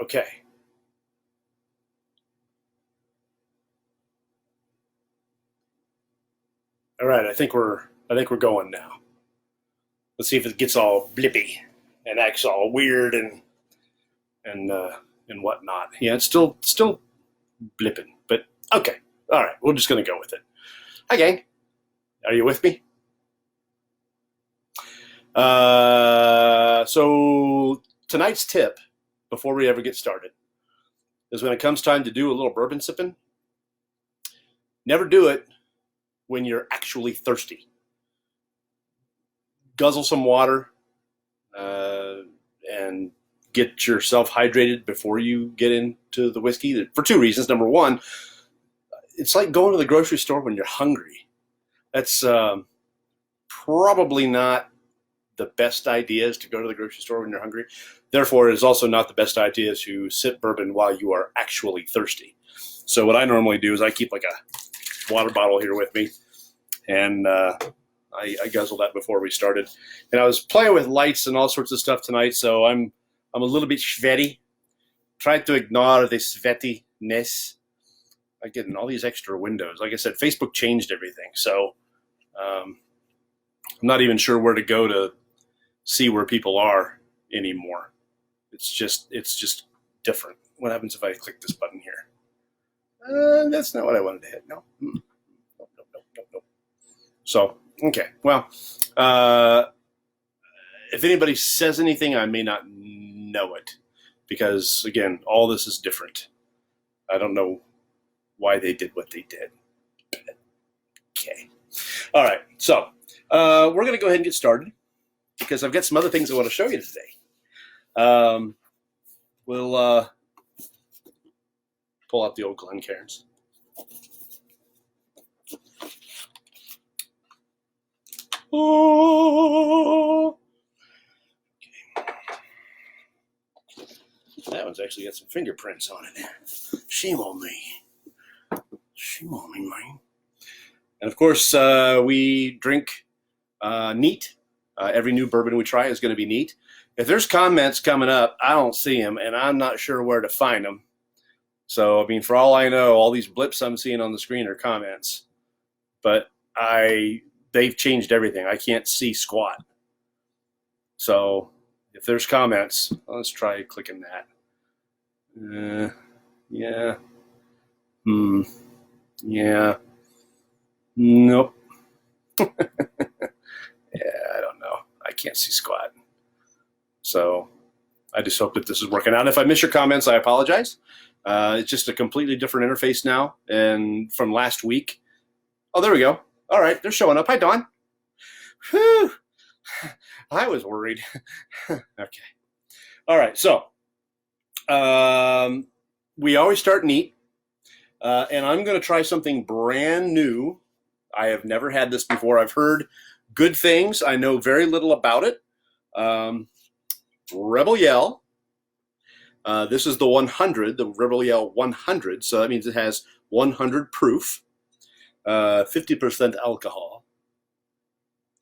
Okay. All right, I think we're going now. Let's see if it gets all blippy and acts all weird and and whatnot. Yeah, it's still blipping, but okay. All right, we're just gonna go with it. Hi, gang. Are you with me? So tonight's tip, before we ever get started, is when it comes time to do a little bourbon sipping, never do it when you're actually thirsty. Guzzle some water and get yourself hydrated before you get into the whiskey for two reasons. Number one, it's like going to the grocery store when you're hungry. That's probably not the best idea is to go to the grocery store when you're hungry. Therefore, it is also not the best idea to sip bourbon while you are actually thirsty. So what I normally do is I keep like a water bottle here with me, and I guzzled that before we started. And I was playing with lights and all sorts of stuff tonight, so I'm a little bit sweaty. Tried to ignore the sweatiness. I get in all these extra windows. Like I said, Facebook changed everything, so I'm not even sure where to go to see where people are anymore. It's just different. What happens if I click this button here? That's not what I wanted to hit. No. Nope. So, okay. Well, if anybody says anything, I may not know it because, again, all this is different. I don't know why they did what they did. Okay. All right. So, we're going to go ahead and get started because I've got some other things I want to show you today. We'll pull out the old Glencairns. Oh, okay. That one's actually got some fingerprints on it. Shame on me. Shame on me, man. And of course, we drink neat. Every new bourbon we try is going to be neat. If there's comments coming up, I don't see them, and I'm not sure where to find them. So, I mean, for all I know, all these blips I'm seeing on the screen are comments. But they've changed everything. I can't see squat. So, if there's comments, let's try clicking that. Yeah. Yeah. Nope. Yeah, I don't know. I can't see squat. So I just hope that this is working out. If I miss your comments, I apologize. It's just a completely different interface now. And from last week. Oh, there we go. All right, they're showing up. Hi, Dawn. Whew. I was worried. Okay. All right, so we always start neat. And I'm going to try something brand new. I have never had this before. I've heard good things. I know very little about it. Rebel Yell. This is the 100, the Rebel Yell 100. So that means it has 100 proof, 50% alcohol.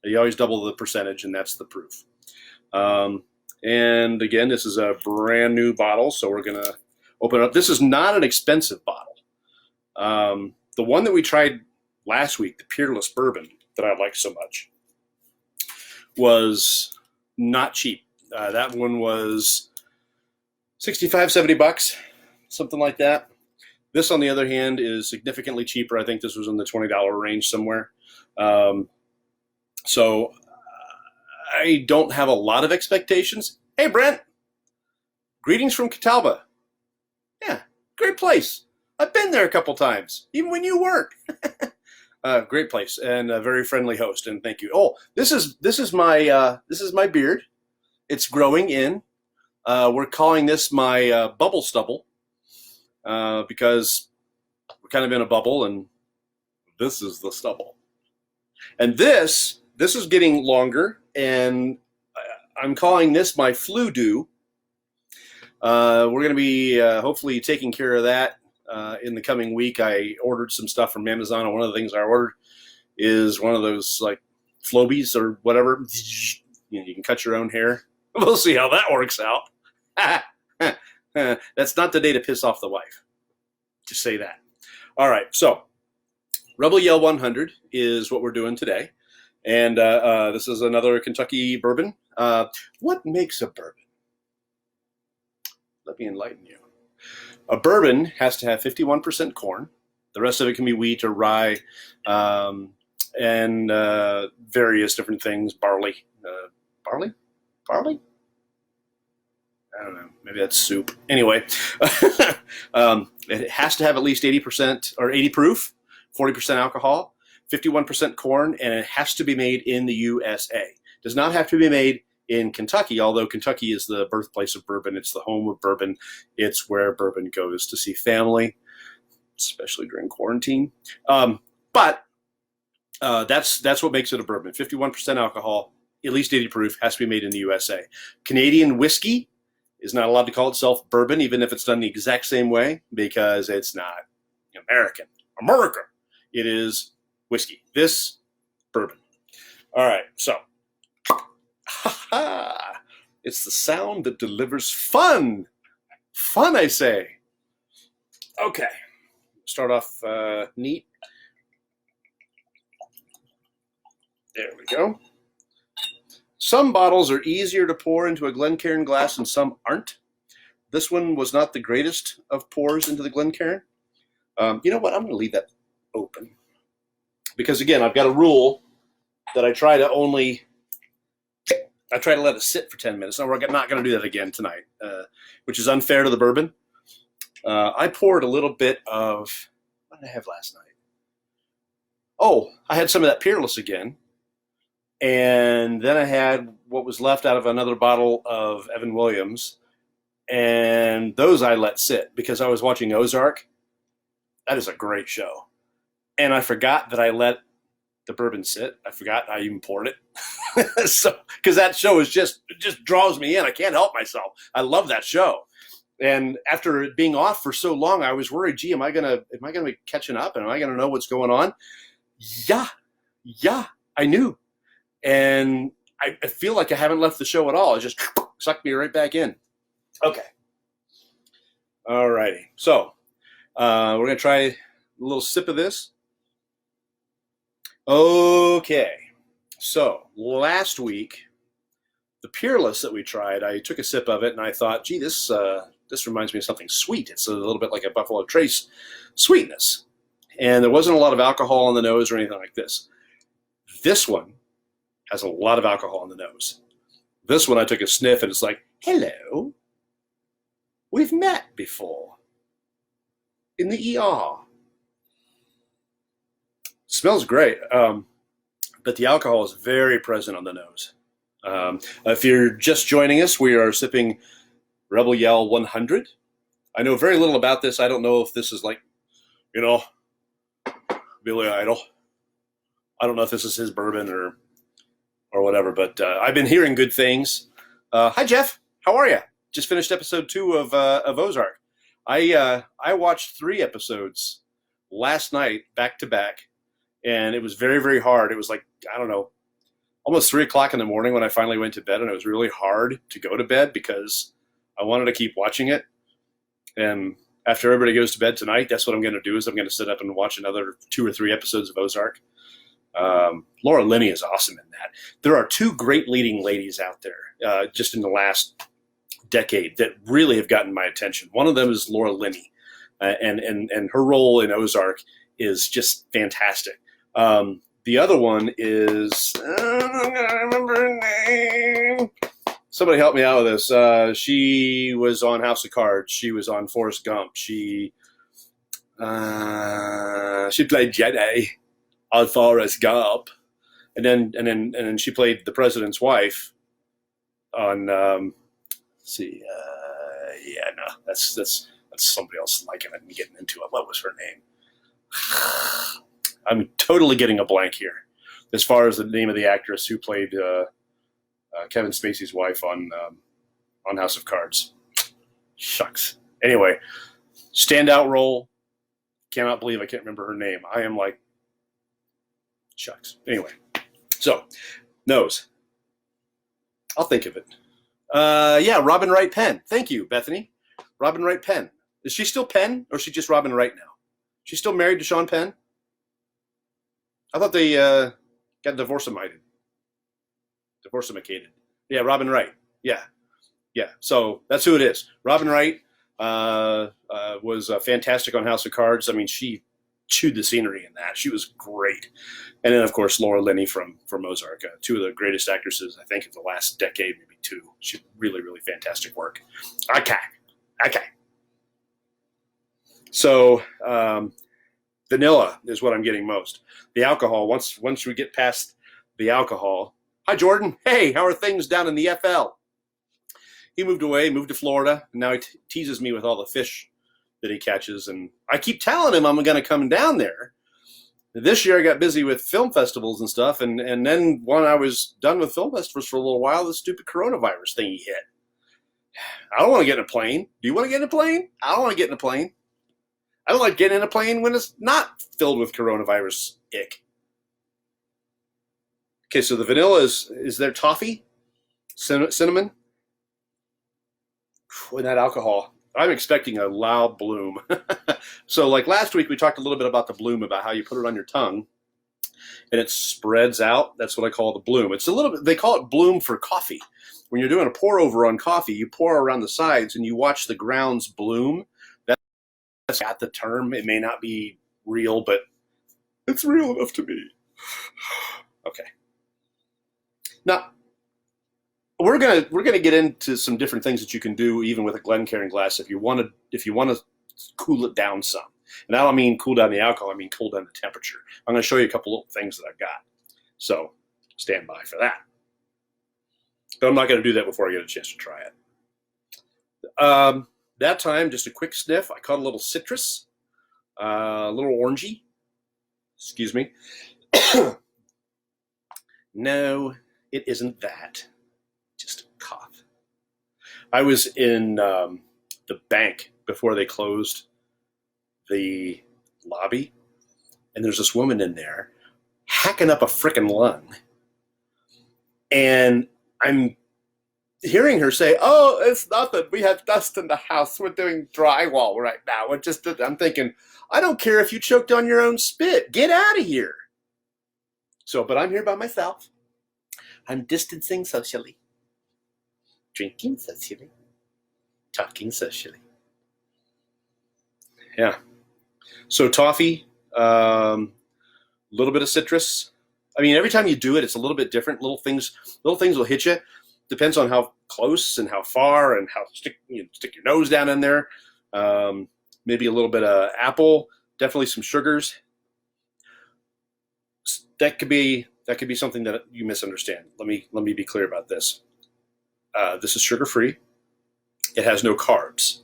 You always double the percentage, and that's the proof. And again, this is a brand new bottle, so we're going to open it up. This is not an expensive bottle. The one that we tried last week, the Peerless Bourbon, that I like so much, was not cheap. That one was $65, $70, something like that. This, on the other hand, is significantly cheaper. I think this was in the $20 range somewhere. So I don't have a lot of expectations. Hey, Brent. Greetings from Catalba. Yeah, great place. I've been there a couple times, even when you weren't. Great place and a very friendly host, and thank you. Oh, this is my beard. It's growing in. We're calling this my bubble stubble because we're kind of in a bubble, and this is the stubble. And this is getting longer, and I'm calling this my flu dew. We're going to be hopefully taking care of that in the coming week. I ordered some stuff from Amazon, and one of the things I ordered is one of those like Flobies or whatever. You can cut your own hair. We'll see how that works out. That's not the day to piss off the wife. Just say that. All right, so Rebel Yell 100 is what we're doing today. And this is another Kentucky bourbon. What makes a bourbon? Let me enlighten you. A bourbon has to have 51% corn. The rest of it can be wheat or rye and various different things. Barley. Barley? Barley? I don't know. Maybe that's soup. Anyway, it has to have at least 80% or 80 proof, 40% alcohol, 51% corn, and it has to be made in the USA. It does not have to be made in Kentucky, although Kentucky is the birthplace of bourbon. It's the home of bourbon. It's where bourbon goes to see family, especially during quarantine. But that's what makes it a bourbon. 51% alcohol, at least 80 proof, has to be made in the USA. Canadian whiskey is not allowed to call itself bourbon, even if it's done the exact same way, because it's not American. America. It is whiskey. This, bourbon. All right, so. Ha-ha! It's the sound that delivers fun. Fun, I say. Okay. Start off neat. There we go. Some bottles are easier to pour into a Glencairn glass and some aren't. This one was not the greatest of pours into the Glencairn. You know what? I'm going to leave that open. Because, again, I've got a rule that I try to let it sit for 10 minutes. Now, we're not going to do that again tonight, which is unfair to the bourbon. I poured a little bit of, what did I have last night? Oh, I had some of that Peerless again. And then I had what was left out of another bottle of Evan Williams. And those I let sit because I was watching Ozark. That is a great show. And I forgot that I let the bourbon sit. I forgot I even poured it. So, because that show is it just draws me in. I can't help myself. I love that show. And after it being off for so long, I was worried, gee, am I gonna be catching up? And am I gonna know what's going on? Yeah, I knew. And I feel like I haven't left the show at all. It just sucked me right back in. Okay. All righty. So we're going to try a little sip of this. Okay. So last week, the Peerless that we tried, I took a sip of it and I thought, gee, this reminds me of something sweet. It's a little bit like a Buffalo Trace sweetness. And there wasn't a lot of alcohol on the nose or anything like this. This one has a lot of alcohol on the nose. This one I took a sniff and it's like, hello, we've met before in the ER. Smells great, but the alcohol is very present on the nose. If you're just joining us, we are sipping Rebel Yell 100. I know very little about this. I don't know if this is like, Billy Idol. I don't know if this is his bourbon or whatever, but I've been hearing good things. Hi, Jeff. How are you? Just finished episode 2 of Ozark. I watched 3 episodes last night, back to back, and it was very, very hard. It was like, I don't know, almost 3 o'clock in the morning when I finally went to bed, and it was really hard to go to bed because I wanted to keep watching it. And after everybody goes to bed tonight, that's what I'm going to do, is I'm going to sit up and watch another 2 or 3 episodes of Ozark. Laura Linney is awesome in that. There are 2 great leading ladies out there just in the last decade that really have gotten my attention. One of them is Laura Linney, and her role in Ozark is just fantastic. The other one is, I don't remember her name. Somebody help me out with this. She was on House of Cards. She was on Forrest Gump. She played Jenny on Forrest Gump, and then she played the president's wife on. That's somebody else liking it and getting into it. What was her name? I'm totally getting a blank here, as far as the name of the actress who played Kevin Spacey's wife on House of Cards. Shucks. Anyway, standout role. Cannot believe I can't remember her name. I am like, shucks. Anyway, so nose. I'll think of it. Yeah, Robin Wright Penn. Thank you, Bethany. Robin Wright Penn. Is she still Penn, or is she just Robin Wright now? She's still married to Sean Penn? I thought they got divorce-amicated. Yeah, Robin Wright. Yeah. Yeah. So that's who it is. Robin Wright was fantastic on House of Cards. I mean, she chewed the scenery in that. She was great. And then, of course, Laura Linney from Ozark, two of the greatest actresses, I think, of the last decade, maybe two. She really, really fantastic work. Okay. So vanilla is what I'm getting most. The alcohol, once we get past the alcohol. Hi, Jordan. Hey, how are things down in the FL? He moved away, moved to Florida, and now he teases me with all the fish that he catches. And I keep telling him I'm going to come down there. This year I got busy with film festivals and stuff, and then when I was done with film festivals for a little while, the stupid coronavirus thing hit. I don't want to get in a plane. Do you want to get in a plane? I don't want to get in a plane. I don't like getting in a plane when it's not filled with coronavirus ick. Okay, so the vanilla is there toffee? Cinnamon? And that alcohol. I'm expecting a loud bloom. So like last week, we talked a little bit about the bloom, about how you put it on your tongue and it spreads out. That's what I call the bloom. It's a little bit, they call it bloom for coffee. When you're doing a pour over on coffee, you pour around the sides and you watch the grounds bloom. That's got the term. It may not be real, but it's real enough to me. Okay. Now, we're gonna get into some different things that you can do even with a Glencairn glass if you want to cool it down some. And I don't mean cool down the alcohol. I mean cool down the temperature. I'm going to show you a couple little things that I've got. So stand by for that. But I'm not going to do that before I get a chance to try it. That time, just a quick sniff. I caught a little citrus, a little orangey. Excuse me. No, it isn't that. Just a cough. I was in the bank before they closed the lobby, and there's this woman in there hacking up a frickin' lung. And I'm hearing her say, "Oh, it's nothing. We have dust in the house. We're doing drywall right now." I'm thinking, I don't care if you choked on your own spit. Get out of here. So, but I'm here by myself. I'm distancing socially. Drinking socially. Talking socially. Yeah. So toffee, little bit of citrus. I mean, every time you do it, it's a little bit different. Little things will hit you. Depends on how close and how far and how stick your nose down in there. Maybe a little bit of apple. Definitely some sugars. That could be something that you misunderstand. Let me be clear about this. This is sugar-free. It has no carbs.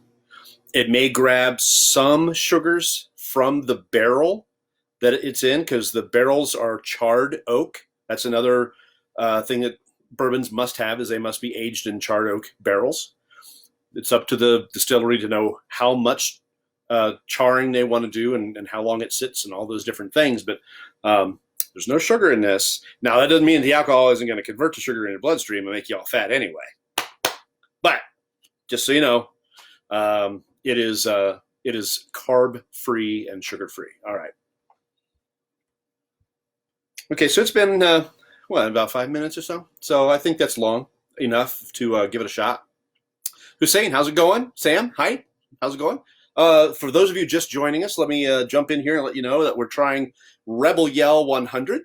It may grab some sugars from the barrel that it's in, because the barrels are charred oak. That's another thing that bourbons must have, is they must be aged in charred oak barrels. It's up to the distillery to know how much charring they want to do and how long it sits and all those different things. But there's no sugar in this. Now, that doesn't mean the alcohol isn't going to convert to sugar in your bloodstream and make you all fat anyway. But just so you know, it is carb-free and sugar-free. All right. Okay, so it's been, about 5 minutes or so? So I think that's long enough to give it a shot. Hussein, how's it going? Sam, hi. How's it going? For those of you just joining us, let me jump in here and let you know that we're trying Rebel Yell 100.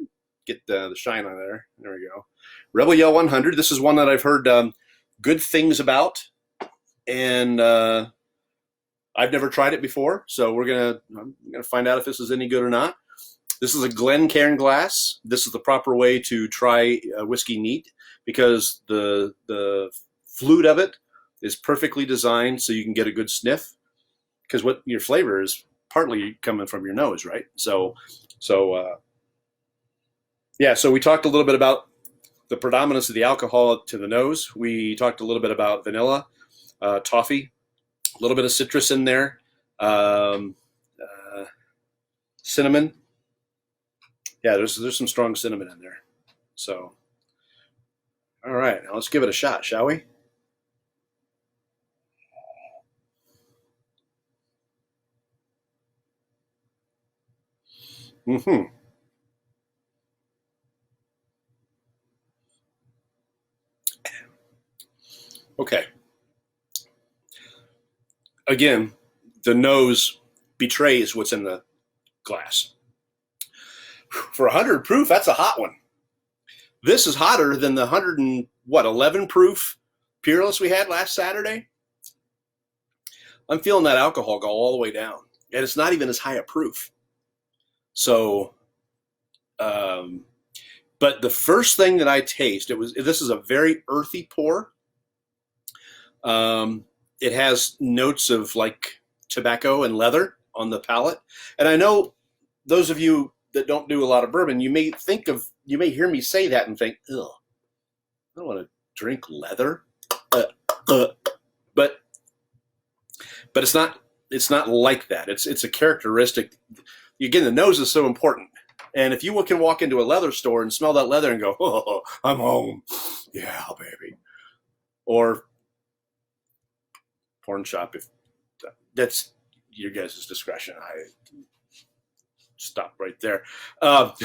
Get the shine on there. There we go. Rebel Yell 100. This is one that I've heard good things about, and I've never tried it before, so I'm gonna find out if this is any good or not. This is a Glencairn glass. This is the proper way to try whiskey neat, because the flute of it is perfectly designed so you can get a good sniff, because what your flavor is partly coming from your nose, right? So we talked a little bit about the predominance of the alcohol to the nose. We talked a little bit about vanilla, toffee, a little bit of citrus in there, cinnamon. Yeah, there's some strong cinnamon in there. So, all right, now let's give it a shot, shall we? Mm-hmm. Okay. Again, the nose betrays what's in the glass. For 100 proof, that's a hot one. This is hotter than the 11 proof Peerless we had last Saturday. I'm feeling that alcohol go all the way down, and it's not even as high a proof. So, but the first thing that I taste, this is a very earthy pour. It has notes of like tobacco and leather on the palate, and I know those of you that don't do a lot of bourbon, you may hear me say that and think, ugh, I don't want to drink leather. But it's not like that. It's a characteristic. Again, the nose is so important. And if you can walk into a leather store and smell that leather and go, oh, I'm home. Yeah, baby. Or porn shop, if that's your guys' discretion. I stop right there. But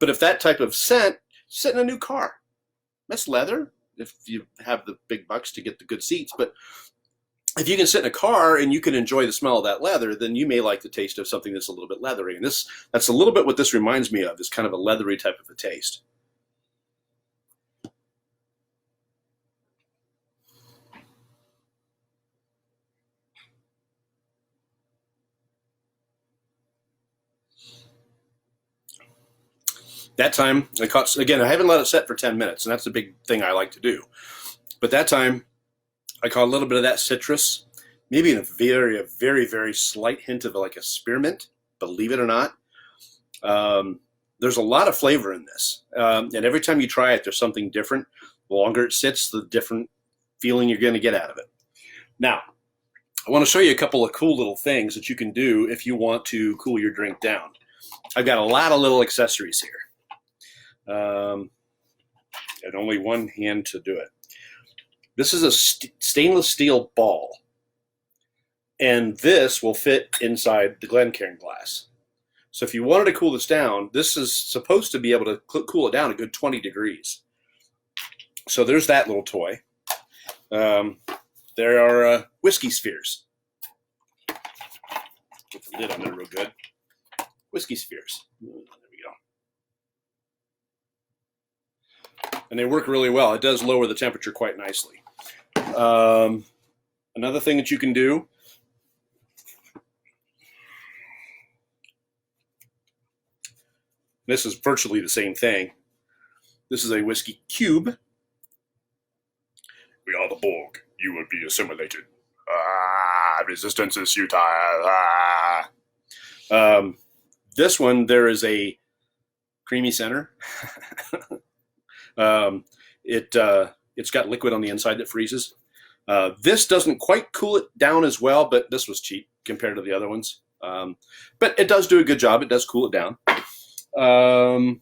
if that type of scent, sit in a new car. That's leather if you have the big bucks to get the good seats. But if you can sit in a car and you can enjoy the smell of that leather, then you may like the taste of something that's a little bit leathery. And that's a little bit what this reminds me of, is kind of a leathery type of a taste. That time, I haven't let it set for 10 minutes, and that's the big thing I like to do. But that time, I caught a little bit of that citrus, maybe a very, very slight hint of like a spearmint, believe it or not. There's a lot of flavor in this. And every time you try it, there's something different. The longer it sits, the different feeling you're going to get out of it. Now, I want to show you a couple of cool little things that you can do if you want to cool your drink down. I've got a lot of little accessories here. And only one hand to do it. This is a stainless steel ball, and this will fit inside the Glencairn glass. So if you wanted to cool this down, this is supposed to be able to cool it down a good 20 degrees. So there's that little toy. There are whiskey spheres. Get the lid on there real good. Whiskey spheres. There we go. And they work really well. It does lower the temperature quite nicely. Another thing that you can do, this is virtually the same thing. This is a whiskey cube. We are the Borg. You will be assimilated. Resistance is futile. This one, there is a creamy center. It's got liquid on the inside that freezes. This doesn't quite cool it down as well, but this was cheap compared to the other ones. But it does do a good job. It does cool it down. The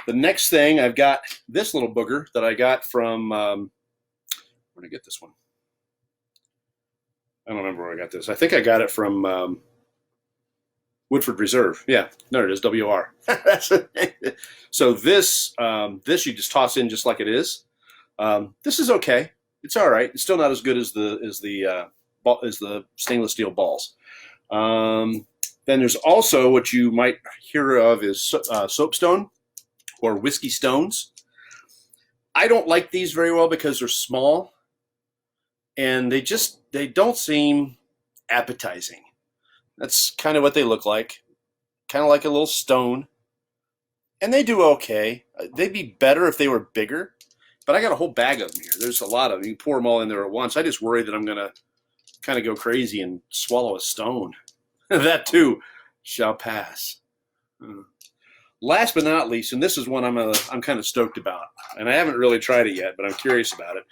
next thing, I've got this little booger that I got from, where did I get this one? I don't remember where I got this. I think I got it from Woodford Reserve. Yeah, there it is, WR. So this you just toss in just like it is. This is okay. It's all right. It's still not as good as the stainless steel balls. Then there's also what you might hear of is soapstone or whiskey stones. I don't like these very well because they're small and they don't seem appetizing. That's kind of what they look like. Kind of like a little stone. And they do okay. They'd be better if they were bigger. But I got a whole bag of them here. There's a lot of them. You can pour them all in there at once. I just worry that I'm going to kind of go crazy and swallow a stone. That too shall pass. Last but not least, and this is one I'm kind of stoked about. And I haven't really tried it yet, but I'm curious about it.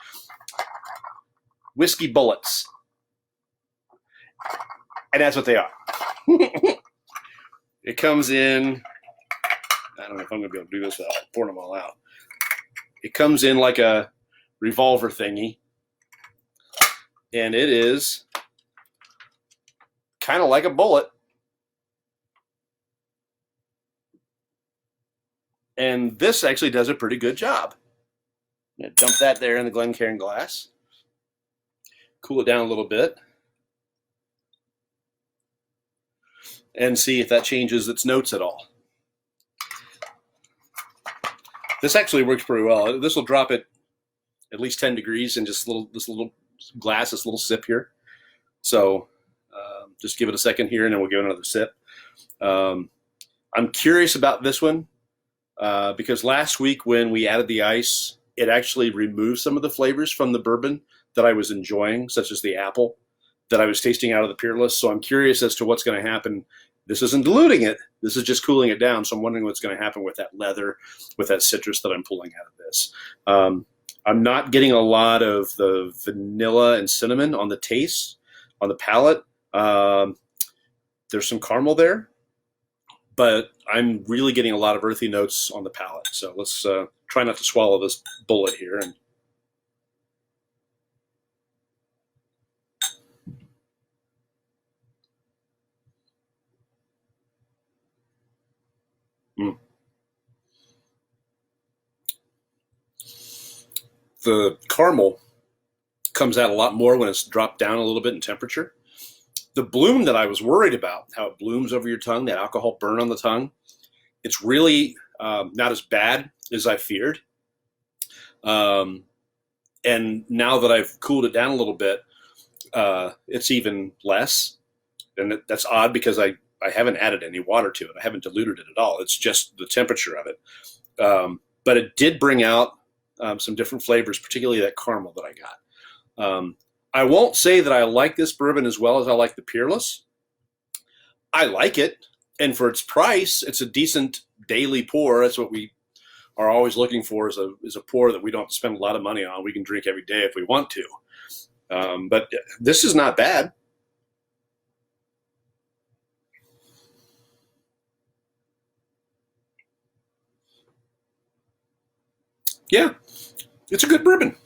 Whiskey bullets. And that's what they are. It comes in, I don't know if I'm going to be able to do this without pouring them all out. It comes in like a revolver thingy. And it is kind of like a bullet. And this actually does a pretty good job. Dump that there in the Glencairn glass. Cool it down a little bit. And see if that changes its notes at all. This actually works pretty well. This will drop it at least 10 degrees in just this little glass, this little sip here. So just give it a second here, and then we'll give it another sip. I'm curious about this one because last week when we added the ice, it actually removed some of the flavors from the bourbon that I was enjoying, such as the apple that I was tasting out of the Peerless. So I'm curious as to what's going to happen. This isn't diluting it. This is just cooling it down. So I'm wondering what's going to happen with that leather, with that citrus that I'm pulling out of this. I'm not getting a lot of the vanilla and cinnamon on the taste, on the palate. There's some caramel there, but I'm really getting a lot of earthy notes on the palate. So let's try not to swallow this bullet here. And the caramel comes out a lot more when it's dropped down a little bit in temperature. The bloom that I was worried about, how it blooms over your tongue, that alcohol burn on the tongue, it's really not as bad as I feared. And now that I've cooled it down a little bit, it's even less. And that's odd because I haven't added any water to it. I haven't diluted it at all. It's just the temperature of it. But it did bring out some different flavors, particularly that caramel that I got. I won't say that I like this bourbon as well as I like the Peerless. I like it, and for its price, it's a decent daily pour. That's what we are always looking for, is a pour that we don't have to spend a lot of money on. We can drink every day if we want to. But this is not bad. Yeah, it's a good bourbon.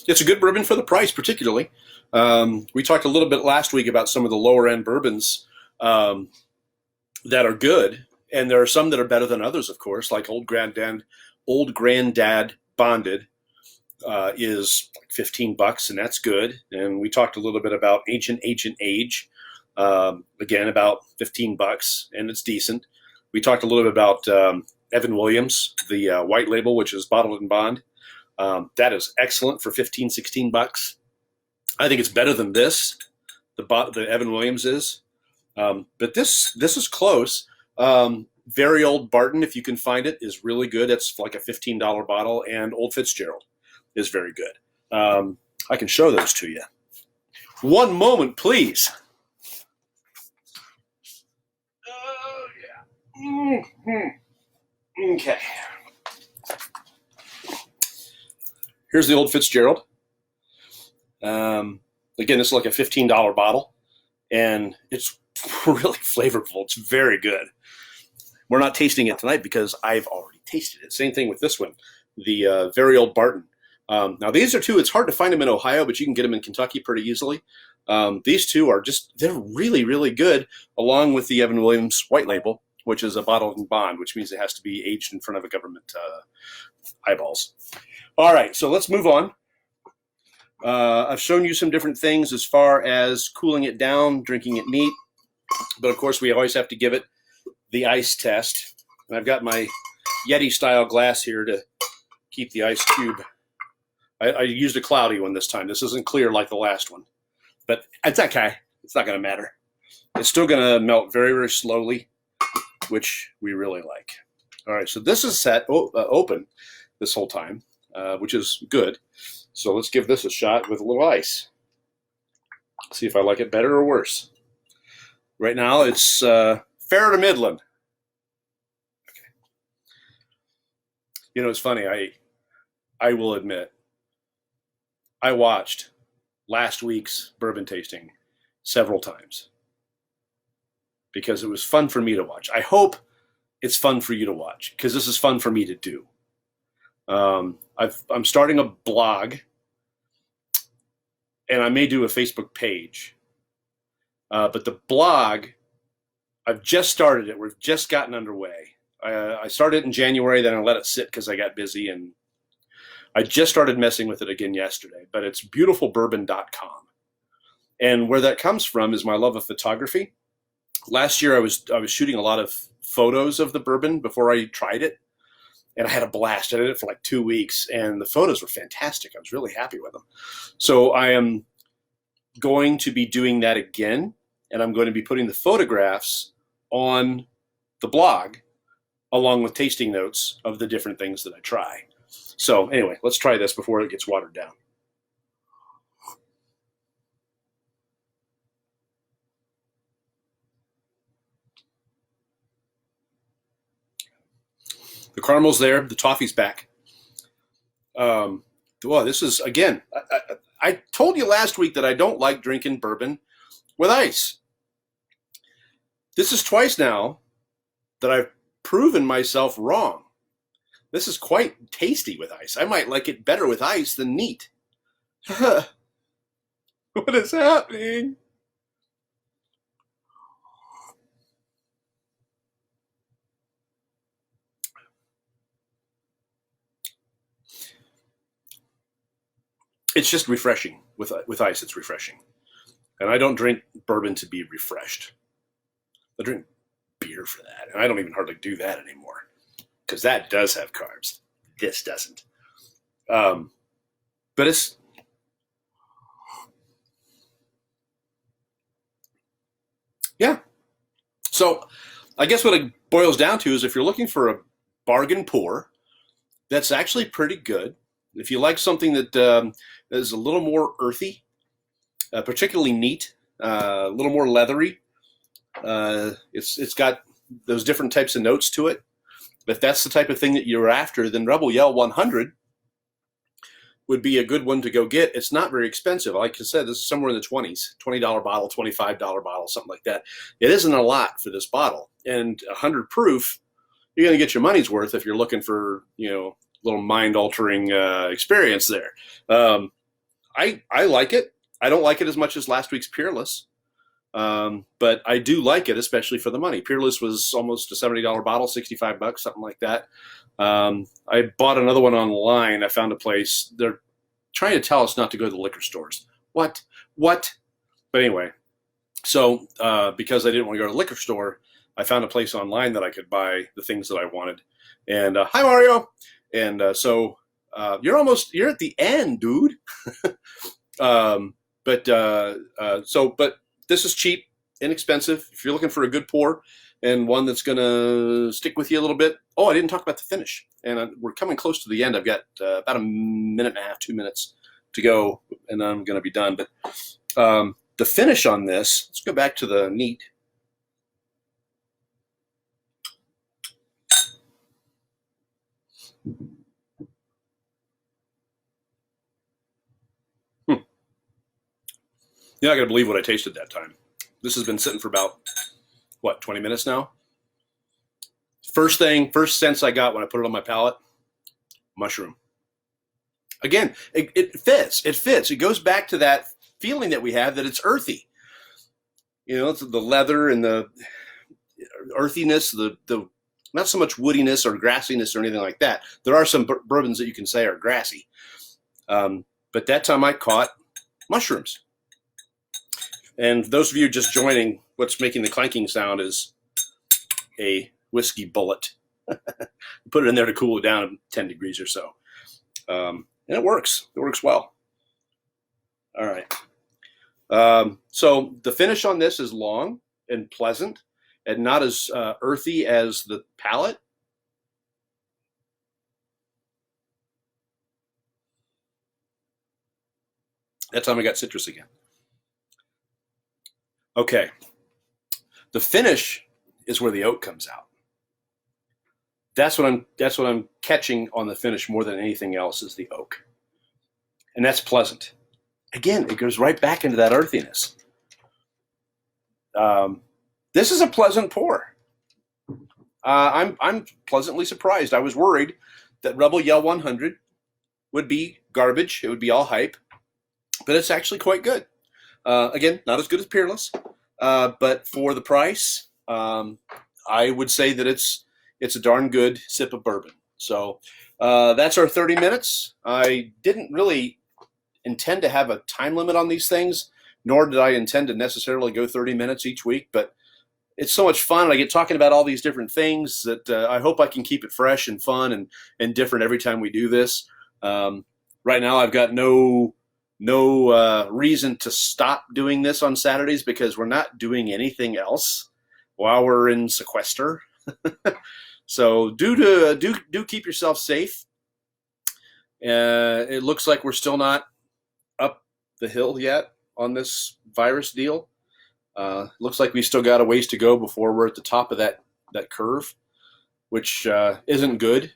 It's a good bourbon for the price, particularly. We talked a little bit last week about some of the lower end bourbons that are good, and there are some that are better than others, of course. Like Old Granddad Bonded is like $15, and that's good. And we talked a little bit about Ancient Age, again about $15, and it's decent. We talked a little bit about Evan Williams, the white label, which is bottled in bond. That is excellent for $15-16. I think it's better than this. The Evan Williams is, but this is close. Very Old Barton, if you can find it, is really good. It's like a $15 bottle, and Old Fitzgerald is very good. I can show those to you. One moment, please. Oh yeah. Mm-hmm. Okay. Here's the Old Fitzgerald. Again, this is like a $15 bottle, and it's really flavorful. It's very good. We're not tasting it tonight because I've already tasted it. Same thing with this one, the Very Old Barton. Now, these are two. It's hard to find them in Ohio, but you can get them in Kentucky pretty easily. These two are they're really, really good, along with the Evan Williams White Label, which is a bottled in bond, which means it has to be aged in front of a government eyeballs. All right, so let's move on. I've shown you some different things as far as cooling it down, drinking it neat. But, of course, we always have to give it the ice test. And I've got my Yeti-style glass here to keep the ice cube. I used a cloudy one this time. This isn't clear like the last one. But it's okay. It's not going to matter. It's still going to melt very, very slowly, which we really like. All right, so this is set open this whole time, which is good. So let's give this a shot with a little ice. See if I like it better or worse. Right now, it's fair to middling. Okay. You know, it's funny. I will admit, I watched last week's bourbon tasting several times because it was fun for me to watch. I hope it's fun for you to watch because this is fun for me to do. I'm starting a blog, and I may do a Facebook page. But the blog, I've just started it. We've just gotten underway. I started in January, then I let it sit because I got busy, and I just started messing with it again yesterday. But it's beautifulbourbon.com. And where that comes from is my love of photography. Last year I was shooting a lot of photos of the bourbon before I tried it, and I had a blast. I did it for like 2 weeks, and the photos were fantastic. I was really happy with them. So I am going to be doing that again, and I'm going to be putting the photographs on the blog along with tasting notes of the different things that I try. So anyway, let's try this before it gets watered down. The caramel's there. The toffee's back. Well, this is, again, I told you last week that I don't like drinking bourbon with ice. This is twice now that I've proven myself wrong. This is quite tasty with ice. I might like it better with ice than neat. What is happening? It's just refreshing. With ice, it's refreshing. And I don't drink bourbon to be refreshed. I drink beer for that. And I don't even hardly do that anymore, because that does have carbs. This doesn't. But it's, yeah. So I guess what it boils down to is if you're looking for a bargain pour, that's actually pretty good. If you like something that is a little more earthy, particularly neat, a little more leathery, it's got those different types of notes to it. If that's the type of thing that you're after, then Rebel Yell 100 would be a good one to go get. It's not very expensive. Like I said, this is somewhere in the 20s, $20 bottle, $25 bottle, something like that. It isn't a lot for this bottle. And 100 proof, you're going to get your money's worth if you're looking for, little mind-altering experience there. I like it. I don't like it as much as last week's Peerless, but I do like it, especially for the money. Peerless was almost a $70 bottle, $65, something like that. I bought another one online. I found a place. They're trying to tell us not to go to the liquor stores. What? But anyway, so because I didn't want to go to the liquor store, I found a place online that I could buy the things that I wanted. And hi, Mario. And so you're at the end, dude. But this is cheap, inexpensive. If you're looking for a good pour and one that's going to stick with you a little bit. Oh, I didn't talk about the finish. And we're coming close to the end. I've got about a minute and a half, 2 minutes to go, and I'm going to be done. But the finish on this, let's go back to the neat. You're not going to believe what I tasted that time. This has been sitting for about, 20 minutes now? First sense I got when I put it on my palate, mushroom. Again, it fits. It fits. It goes back to that feeling that we have that it's earthy. It's the leather and the earthiness, the not so much woodiness or grassiness or anything like that. There are some bourbons that you can say are grassy. But that time I caught mushrooms. And those of you just joining, what's making the clanking sound is a whiskey bullet. Put it in there to cool it down at 10 degrees or so. And it works. It works well. All right. So the finish on this is long and pleasant and not as earthy as the palate. That time I got citrus again. Okay. The finish is where the oak comes out. That's what I'm catching on the finish more than anything else is the oak. And that's pleasant. Again, it goes right back into that earthiness. This is a pleasant pour. I'm pleasantly surprised. I was worried that Rebel Yell 100 would be garbage. It would be all hype. But it's actually quite good. Again, not as good as Peerless, but for the price, I would say that it's it's a darn good sip of bourbon. So that's our 30 minutes. I didn't really intend to have a time limit on these things, nor did I intend to necessarily go 30 minutes each week, but it's so much fun. I get talking about all these different things that I hope I can keep it fresh and fun and different every time we do this. Right now, I've got no reason to stop doing this on Saturdays because we're not doing anything else while we're in sequester. So do keep yourself safe. It looks like we're still not up the hill yet on this virus deal. Looks like we still got a ways to go before we're at the top of that curve, which isn't good.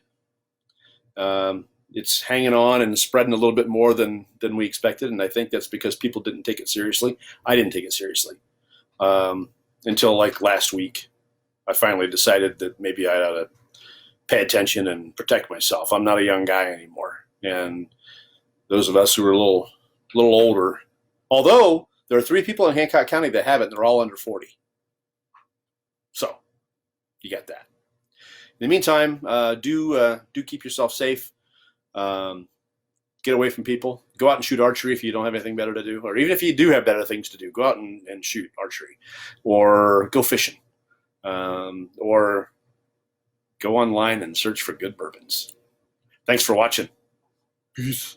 It's hanging on and spreading a little bit more than we expected, and I think that's because people didn't take it seriously. I didn't take it seriously until like last week. I finally decided that maybe I ought to pay attention and protect myself. I'm not a young guy anymore, and those of us who are a little older, although there are 3 people in Hancock County that have it, and they're all under 40. So you got that. In the meantime, do keep yourself safe. Get away from people. Go out and shoot archery if you don't have anything better to do, or even if you do have better things to do, go out and shoot archery, or go fishing, or go online and search for good bourbons. Thanks for watching. Peace.